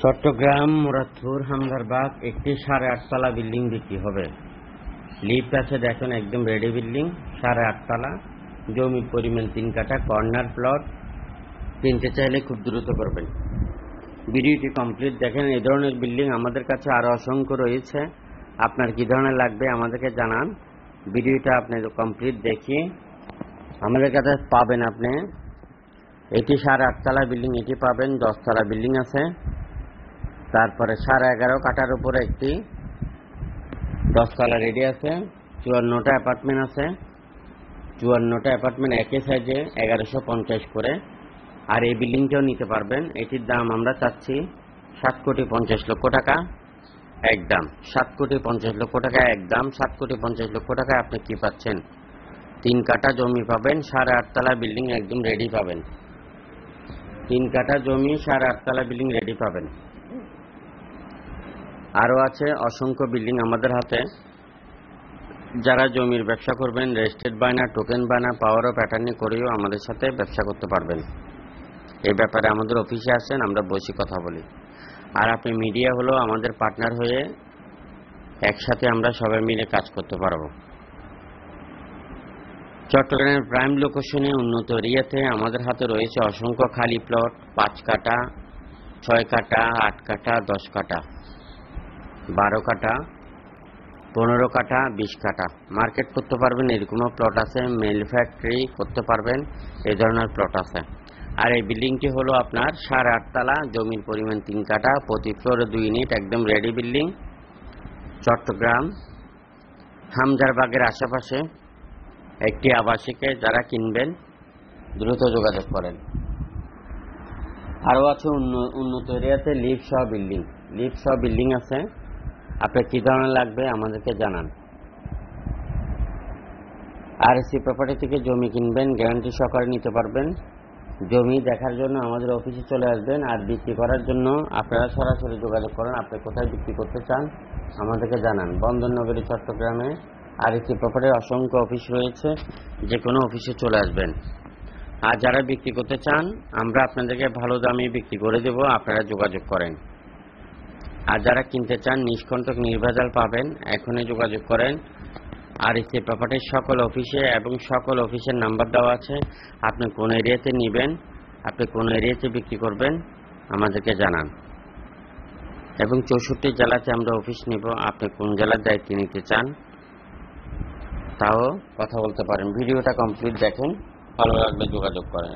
চট্টগ্রাম মুরাদপুর হামদারবাগ একটি 8.5 তলা বিল্ডিং বিক্রি হবে। লিফট আছে, দেখেন একদম রেডি বিল্ডিং, 8.5 তলা, জমির পরিমাণ 3 কাঠা, কর্নার প্লট। কিনতে চাইলে খুব দ্রুত করবেন। ভিডিওটি কমপ্লিট দেখেন। এই ধরনের বিল্ডিং আমাদের কাছে আরো অসংখ্য রয়েছে। আপনার কি ধরনের লাগবে আমাদেরকে জানান। ভিডিওটা আপনি কমপ্লিট দেখিয়ে আমাদের কাছে পাবেন। আপনি এটি 8.5 তলা বিল্ডিং, এটি পাবেন। 10 তলা বিল্ডিং আছে, তারপরে 11.5 কাঠার উপরে একটি 10 তলা রেডি আছে। 54টা অ্যাপার্টমেন্ট আছে। 54টা অ্যাপার্টমেন্ট একই সাইজে 1150 করে। আর এই বিল্ডিংটাও নিতে পারবেন। এটির দাম আমরা চাচ্ছি 7,50,00,000 টাকা একদম। 7,50,00,000 টাকা একদম। 7,50,00,000 টাকায় আপনি কি পাচ্ছেন? 3 কাঠা জমি পাবেন, 8.5 তলা বিল্ডিং একদম রেডি পাবেন। 3 কাঠা জমি, 8.5 তলা বিল্ডিং রেডি পাবেন। আরো আছে অসংখ্য বিল্ডিং আমাদের হাতে। যারা জমির ব্যবসা করবেন, রেজিস্ট্রেড বায়না, টোকেন বায়না, পাওয়ার অফ অ্যাটর্নি করেও আমাদের সাথে ব্যবসা করতে পারবেন। এই ব্যাপারে আমাদের অফিসে আসেন, আমরা বসে কথা বলি। আর আপনি মিডিয়া হলো আমাদের পার্টনার হয়ে একসাথে আমরা সবাই মিলে কাজ করতে পারবো। চট্টগ্রামের প্রাইম লোকেশনে উন্নত এরিয়াতে আমাদের হাতে রয়েছে অসংখ্য খালি প্লট। 5 কাঠা, 6 কাঠা, 8 কাঠা, 10 কাঠা, 12 কাঠা, 15 কাঠা, 20 কাঠা মার্কেট করতে পারবেন। এরকমও প্লট আছে। মেল ফ্যাক্টরি করতে পারবেন, এই ধরনের প্লট আছে। আর এই বিল্ডিংটি হলো আপনার 8.5 তলা, জমির পরিমাণ 3 কাঠা, প্রতি ফ্লোরে 2 ইউনিট, একদম রেডি বিল্ডিং। চট্টগ্রাম হামদারবাগের আশেপাশে একটি আবাসিকে যারা কিনবেন দ্রুত যোগাযোগ করেন। আরও আছে উন্নত এরিয়াতে লিফট সহ বিল্ডিং আছে। আপনার কি ধরনের লাগবে আমাদেরকে জানান। আরএসসি প্রপার্টি থেকে জমি কিনবেন, গ্যারান্টি সহকারে নিতে পারবেন। জমি দেখার জন্য আমাদের অফিসে চলে আসবেন। আর বিক্রি করার জন্য আপনারা সরাসরি যোগাযোগ করেন। আপনি কোথায় বিক্রি করতে চান আমাদেরকে জানান। বন্দরনগরী চট্টগ্রামে আরএসসি প্রপার্টির অসংখ্য অফিস রয়েছে, যে কোনো অফিসে চলে আসবেন। আর যারা বিক্রি করতে চান, আমরা আপনাদেরকে ভালো দামে বিক্রি করে দেব, আপনারা যোগাযোগ করেন। আর যারা কিনতে চান, নিষ্কণ্টক নির্ভেজাল পাবেন, এখনই যোগাযোগ করেন। আরএসসি প্রপার্টির সকল অফিসে, এবং সকল অফিসের নাম্বার দেওয়া আছে। আপনি কোন এরিয়াতে নেবেন, আপনি কোন এরিয়াতে বিক্রি করবেন আমাদেরকে জানান। এবং 64 জেলাতে আমরা অফিস নিব। আপনি কোন জেলার দায়িত্ব নিতে চান তাও কথা বলতে পারেন। ভিডিওটা কমপ্লিট দেখেন, ভালো লাগলে যোগাযোগ করেন।